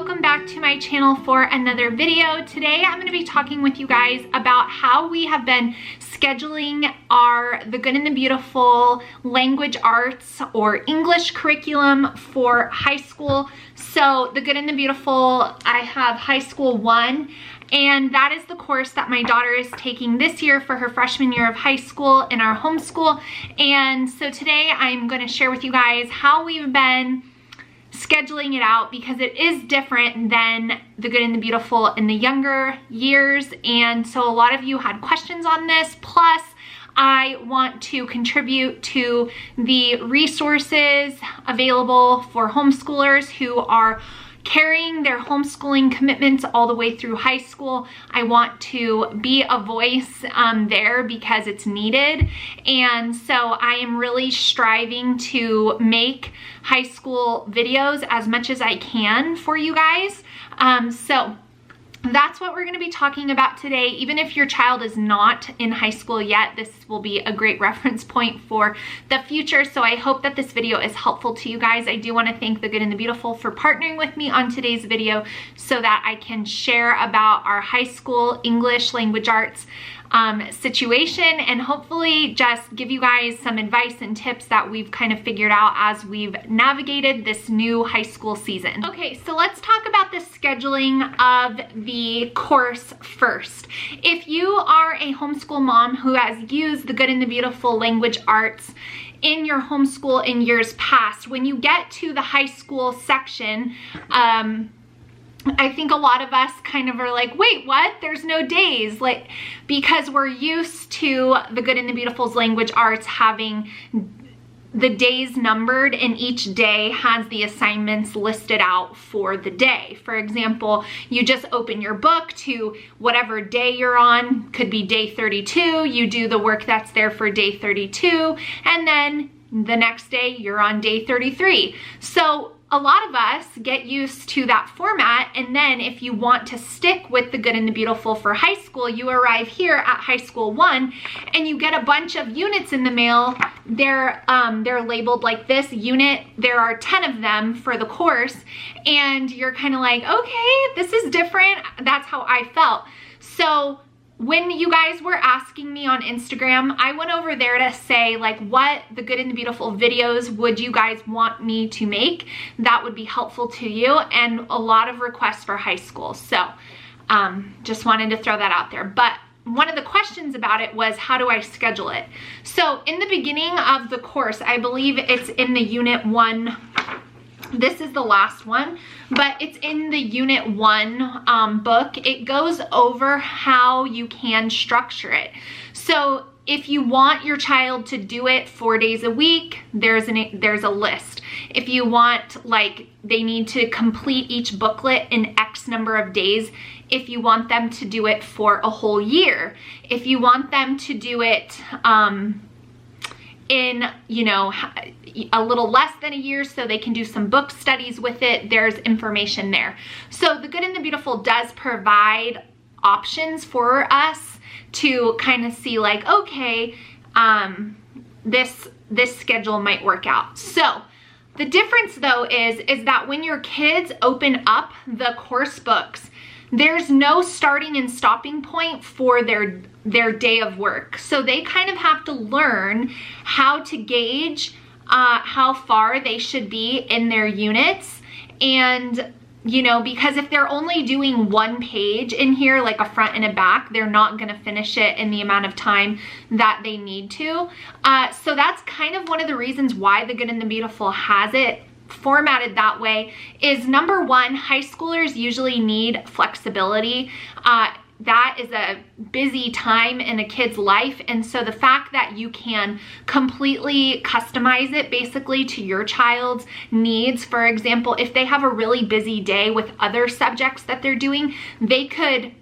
welcome back to my channel for another video. Today I'm going to be talking with you guys about how we have been scheduling the Good and the Beautiful language arts or English curriculum for high school. So the Good and the Beautiful, I have high school 1, and that is the course that my daughter is taking this year for her freshman year of high school in our homeschool. And so today I'm going to share with you guys how we've been scheduling it out, because it is different than the Good and the Beautiful in the younger years. And so a lot of you had questions on this. Plus, I want to contribute to the resources available for homeschoolers who are carrying their homeschooling commitments all the way through high school. I want to be a voice there because it's needed. And so I am really striving to make high school videos as much as I can for you guys. So that's what we're going to be talking about today. Even if your child is not in high school yet, this will be a great reference point for the future. So I hope that this video is helpful to you guys. I do want to thank the Good and the Beautiful for partnering with me on today's video so that I can share about our high school English language arts situation, and hopefully just give you guys some advice and tips that we've kind of figured out as we've navigated this new high school season. Okay, so let's talk about the scheduling of the course first. If you are a homeschool mom who has used the Good and the Beautiful language arts in your homeschool in years past, when you get to the high school section, I think a lot of us kind of are like, wait, what? There's no days, like, because we're used to the Good and the Beautiful's language arts having the days numbered, and each day has the assignments listed out for the day. For example, you just open your book to whatever day you're on, could be day 32, you do the work that's there for day 32, and then the next day you're on day 33. So a lot of us get used to that format, and then if you want to stick with the Good and the Beautiful for high school, you arrive here at high school 1 and you get a bunch of units in the mail. They're labeled like this unit. There are 10 of them for the course, and you're kind of like, okay, this is different. That's how I felt. So when you guys were asking me on Instagram, I went over there to say, like, what the Good and the Beautiful videos would you guys want me to make that would be helpful to you, and a lot of requests for high school. So just wanted to throw that out there. But one of the questions about it was, how do I schedule it? So in the beginning of the course, I believe it's in the Unit 1, this is the last one, but it's in the Unit 1 book. It goes over how you can structure it. So if you want your child to do it 4 days a week, there's a list. If you want, like, they need to complete each booklet in X number of days. If you want them to do it for a whole year. If you want them to do it in, you know, a little less than a year so they can do some book studies with it, there's information there. So the Good and the Beautiful does provide options for us to kind of see, like, okay, this schedule might work out. So the difference though is that when your kids open up the course books, there's no starting and stopping point for their day of work. So they kind of have to learn how to gauge how far they should be in their units. And, you know, because if they're only doing one page in here, like a front and a back, they're not going to finish it in the amount of time that they need to. So that's kind of one of the reasons why the Good and the Beautiful has it formatted that way. Is number one, high schoolers usually need flexibility. That is a busy time in a kid's life, and so the fact that you can completely customize it basically to your child's needs. For example, if they have a really busy day with other subjects that they're doing, they could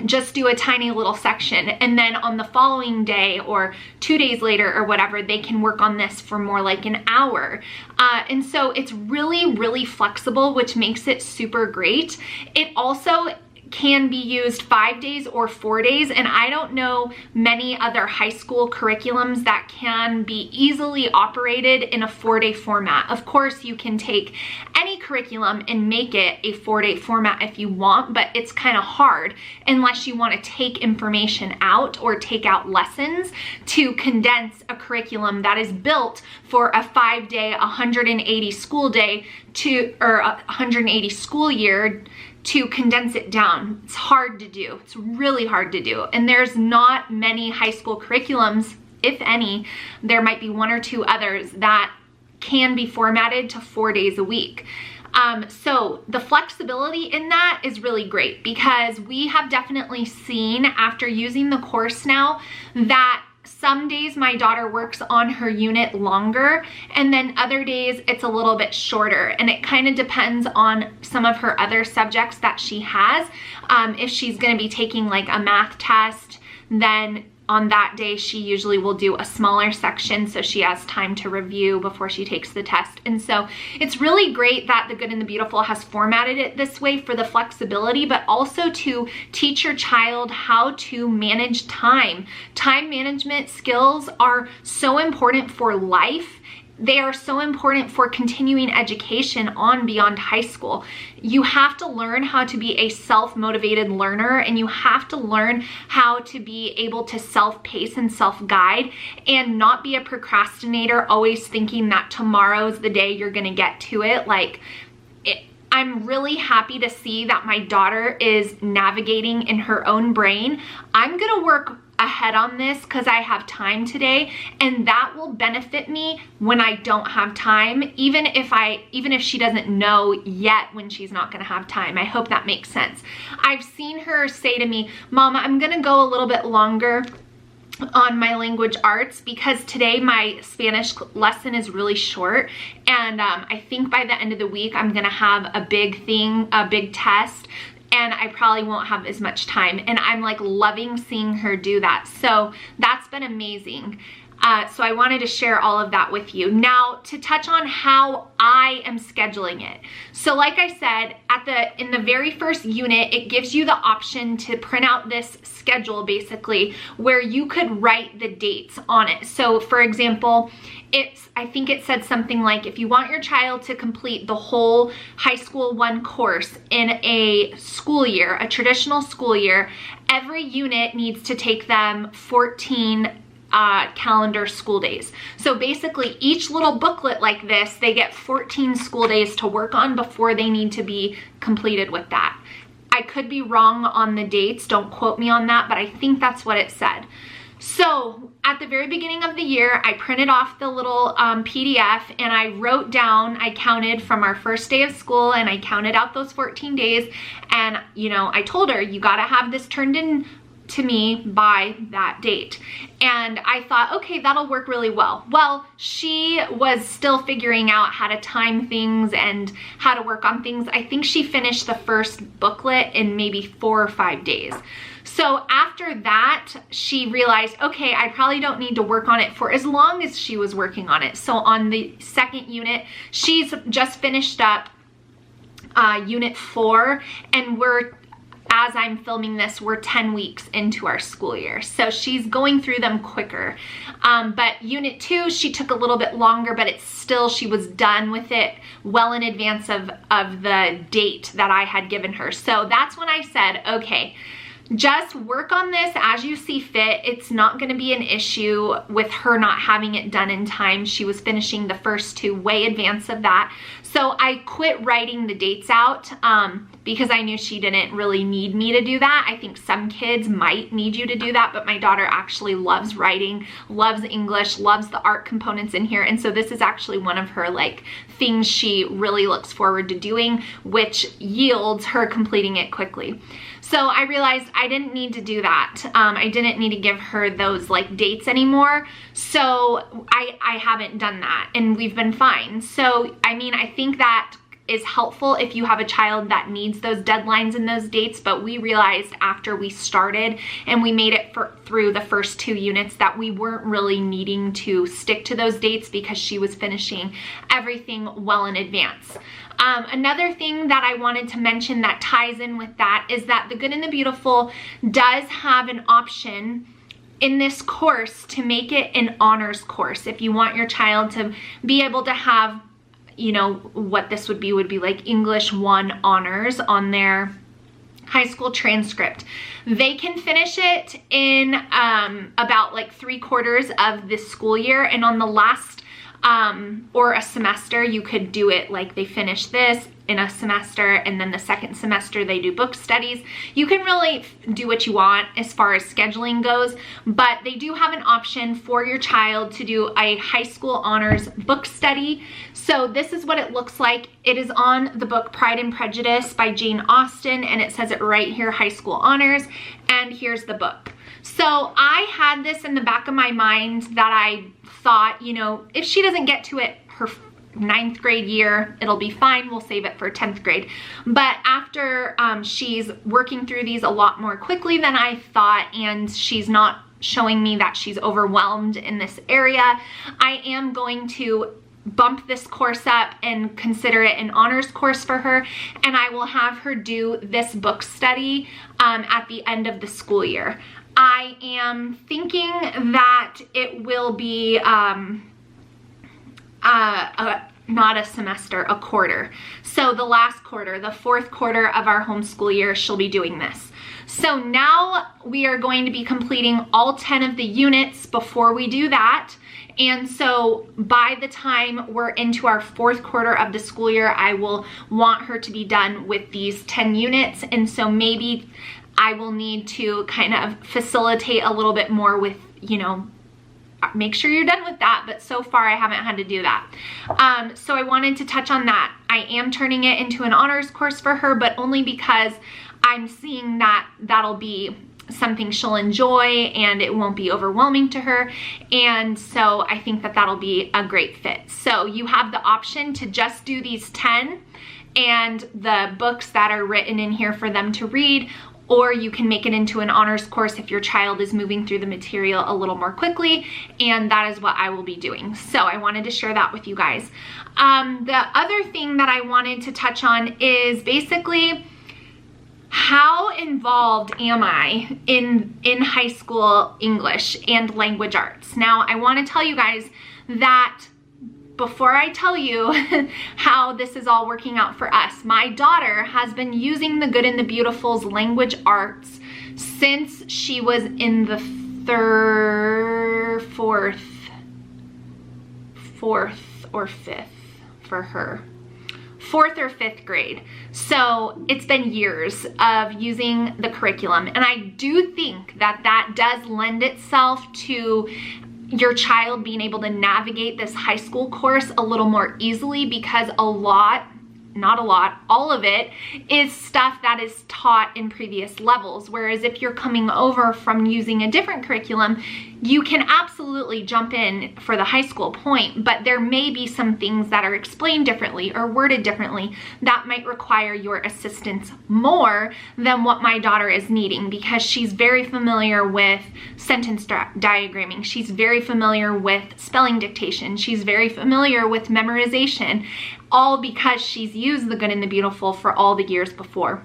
just do a tiny little section, and then on the following day or 2 days later or whatever, they can work on this for more like an hour. And so it's really, really flexible, which makes it super great. It also can be used 5 days or 4 days, and I don't know many other high school curriculums that can be easily operated in a 4-day format. Of course, you can take any curriculum and make it a 4-day format if you want, but it's kind of hard unless you want to take information out or take out lessons to condense a curriculum that is built for a 5-day, 180 school day or 180 school year, to condense it down. It's hard to do. It's really hard to do. And there's not many high school curriculums, if any. There might be 1 or 2 others that can be formatted to 4 days a week. So the flexibility in that is really great, because we have definitely seen after using the course now that some days my daughter works on her unit longer, and then other days it's a little bit shorter, and it kind of depends on some of her other subjects that she has. If she's going to be taking like a math test, then on that day she usually will do a smaller section so she has time to review before she takes the test. And so it's really great that The Good and the Beautiful has formatted it this way for the flexibility, but also to teach your child how to manage time. Time management skills are so important for life. They are so important for continuing education on beyond high school. You have to learn how to be a self-motivated learner, and you have to learn how to be able to self-pace and self-guide and not be a procrastinator, always thinking that tomorrow's the day you're gonna get to it. I'm really happy to see that my daughter is navigating in her own brain. I'm gonna work ahead on this because I have time today, and that will benefit me when I don't have time, even if she doesn't know yet when she's not going to have time. I hope that makes sense. I've seen her say to me, "Mama, I'm going to go a little bit longer on my language arts because today my Spanish lesson is really short, and I think by the end of the week I'm going to have a big test, and I probably won't have as much time." And I'm like loving seeing her do that. So that's been amazing. So I wanted to share all of that with you. Now, to touch on how I am scheduling it. So like I said, in the very first unit, it gives you the option to print out this schedule basically where you could write the dates on it. So for example, I think it said something like, if you want your child to complete the whole high school 1 course in a school year, a traditional school year, every unit needs to take them 14 calendar school days. So basically each little booklet like this, they get 14 school days to work on before they need to be completed with that. I could be wrong on the dates, don't quote me on that, but I think that's what it said. So at the very beginning of the year, I printed off the little PDF, and I wrote down, I counted from our first day of school, and I counted out those 14 days. And, I told her, you got to have this turned in to me by that date. And I thought, okay, that'll work really well. Well, she was still figuring out how to time things and how to work on things. I think she finished the first booklet in maybe 4 or 5 days. So after that, she realized, okay, I probably don't need to work on it for as long as she was working on it. So on the second unit, she's just finished up unit 4, and as I'm filming this, we're 10 weeks into our school year. So she's going through them quicker. But unit 2, she took a little bit longer, but she was done with it well in advance of the date that I had given her. So that's when I said, okay, just work on this as you see fit. It's not going to be an issue with her not having it done in time. She was finishing the first 2 way in advance of that. So I quit writing the dates out because I knew she didn't really need me to do that. I think some kids might need you to do that, but my daughter actually loves writing, loves English, loves the art components in here. And so this is actually one of her things she really looks forward to doing, which yields her completing it quickly. So I realized I didn't need to do that. I didn't need to give her those dates anymore. So I haven't done that, and we've been fine. So, I mean, I think that is helpful if you have a child that needs those deadlines and those dates, but we realized after we started and we made it through the first 2 units that we weren't really needing to stick to those dates because she was finishing everything well in advance. Another thing that I wanted to mention that ties in with that is that The Good and the Beautiful does have an option in this course to make it an honors course. If you want your child to be able to have you know, what this would be like English 1 honors on their high school transcript. They can finish it in about like 3/4 of this school year, and on the last or a semester, you could do it like they finish this in a semester, and then the second semester they do book studies. You can really do what you want as far as scheduling goes, but they do have an option for your child to do a high school honors book study. So this is what it looks like. It is on the book Pride and Prejudice by Jane Austen, and it says it right here, high school honors, and here's the book. So I had this in the back of my mind that I thought, you know, if she doesn't get to it her 9th grade year, it'll be fine. We'll save it for 10th grade. But after she's working through these a lot more quickly than I thought, and she's not showing me that she's overwhelmed in this area, I am going to bump this course up and consider it an honors course for her, and I will have her do this book study at the end of the school year. I am thinking that it will be not a semester, a quarter. So the last quarter, the 4th quarter of our homeschool year, she'll be doing this. So now we are going to be completing all 10 of the units before we do that. And so by the time we're into our 4th quarter of the school year, I will want her to be done with these 10 units. And so maybe I will need to kind of facilitate a little bit more with, you know, make sure you're done with that. But so far I haven't had to do that. So I wanted to touch on that. I am turning it into an honors course for her, but only because I'm seeing that that'll be something she'll enjoy and it won't be overwhelming to her. And so I think that that'll be a great fit. So you have the option to just do these 10 and the books that are written in here for them to read, or you can make it into an honors course if your child is moving through the material a little more quickly, and that is what I will be doing. So I wanted to share that with you guys. The other thing that I wanted to touch on is basically how involved am I in high school English and language arts. Now, I want to tell you guys that before I tell you how this is all working out for us, my daughter has been using the Good and the Beautiful's language arts since she was in the fourth or fifth for her. 4th or 5th grade. So it's been years of using the curriculum. And I do think that that does lend itself to your child being able to navigate this high school course a little more easily, because all of it is stuff that is taught in previous levels. Whereas if you're coming over from using a different curriculum, you can absolutely jump in for the high school point, but there may be some things that are explained differently or worded differently that might require your assistance more than what my daughter is needing, because she's very familiar with sentence diagramming. She's very familiar with spelling dictation. She's very familiar with memorization, all because she's used the Good and the Beautiful for all the years before.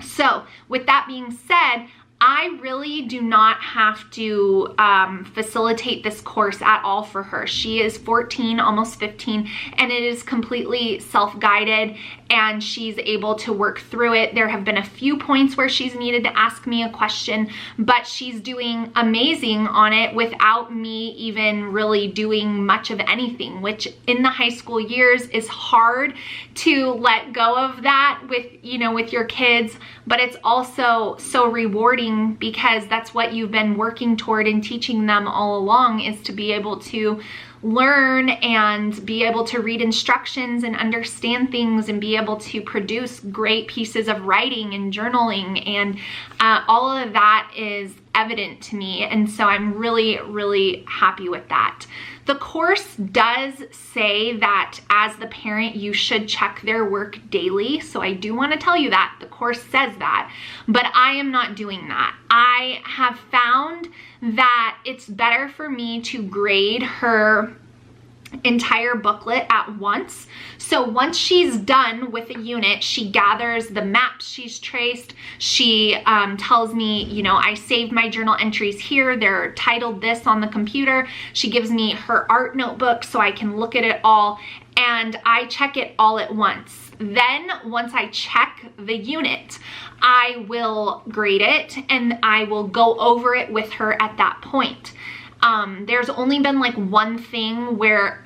So with that being said, I really do not have to facilitate this course at all for her. She is 14, almost 15, and it is completely self-guided, and she's able to work through it. There have been a few points where she's needed to ask me a question, but she's doing amazing on it without me even really doing much of anything, which in the high school years is hard to let go of that with, you know, with your kids, but it's also so rewarding because that's what you've been working toward and teaching them all along, is to be able to learn and be able to read instructions and understand things and be able to produce great pieces of writing and journaling, and all of that is evident to me, and so I'm really happy with that. The course does say that as the parent you should check their work daily, so I do want to tell you that the course says that, but I am not doing that. I have found that it's better for me to grade her entire booklet at once. So once she's done with a unit, she gathers the maps she's traced. She tells me, you know, I saved my journal entries here. They're titled this on the computer. She gives me her art notebook so I can look at it all, and I check it all at once. Then once I check the unit, I will grade it and I will go over it with her at that point. There's only been like one thing where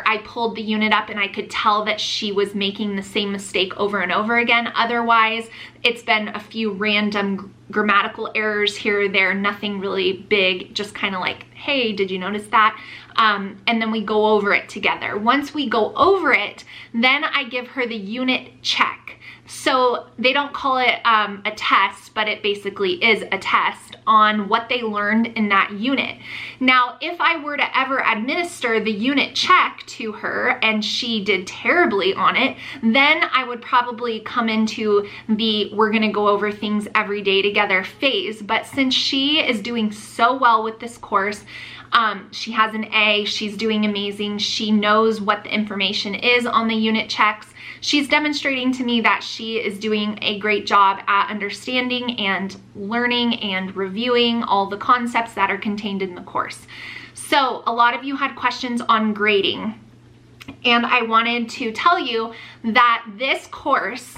I pulled the unit up and I could tell that she was making the same mistake over and over again. Otherwise, it's been a few random grammatical errors here or there, nothing really big, just kind of like, hey, did you notice that? And then we go over it together. Once we go over it, then I give her the unit check. So they don't call it a test, but it basically is a test on what they learned in that unit. Now, if I were to ever administer the unit check to her and she did terribly on it, then I would probably come into the we're gonna go over things every day together phase. But since she is doing so well with this course, she has an A, she's doing amazing, she knows what the information is on the unit checks. She's demonstrating to me that she is doing a great job at understanding and learning and reviewing all the concepts that are contained in the course. So a lot of you had questions on grading, and I wanted to tell you that this course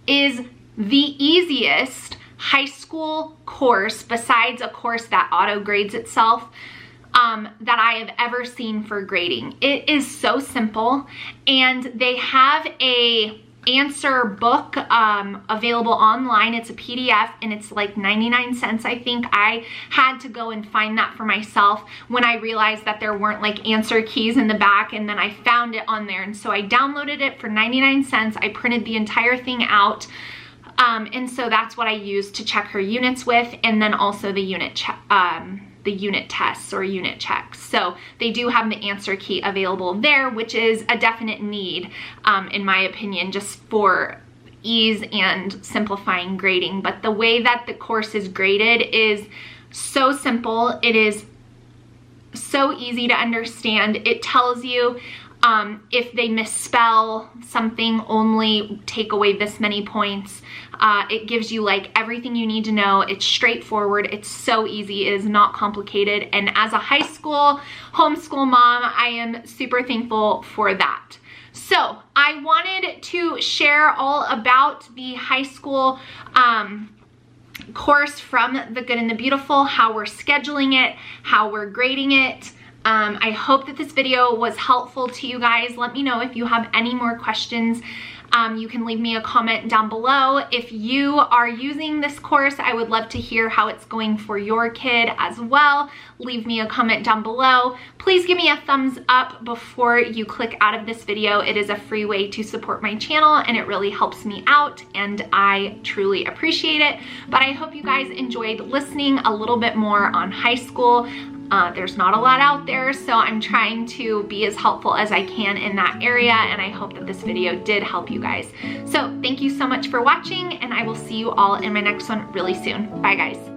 is the easiest high school course, besides a course that auto grades itself, that I have ever seen for grading. It is so simple, and they have a answer book available online. It's a PDF and it's like 99 cents, I think. I had to go and find that for myself when I realized that there weren't like answer keys in the back, and then I found it on there, and so I downloaded it for 99 cents. I printed the entire thing out. And so that's what I used to check her units with, and then also the unit tests or unit checks. So they do have the answer key available there, which is a definite need, in my opinion, just for ease and simplifying grading. But the way that the course is graded is so simple. It is so easy to understand. It tells you if they misspell something, only take away this many points. It gives you like everything you need to know. It's straightforward. It's so easy. It is not complicated. And as a high school homeschool mom, I am super thankful for that. So I wanted to share all about the high school course from The Good and the Beautiful, how we're scheduling it, how we're grading it. I hope that this video was helpful to you guys. Let me know if you have any more questions. You can leave me a comment down below. If you are using this course, I would love to hear how it's going for your kid as well. Leave me a comment down below. Please give me a thumbs up before you click out of this video. It is a free way to support my channel, and it really helps me out, and I truly appreciate it. But I hope you guys enjoyed listening a little bit more on high school. There's not a lot out there, so I'm trying to be as helpful as I can in that area, and I hope that this video did help you guys. So thank you so much for watching, and I will see you all in my next one really soon. Bye guys.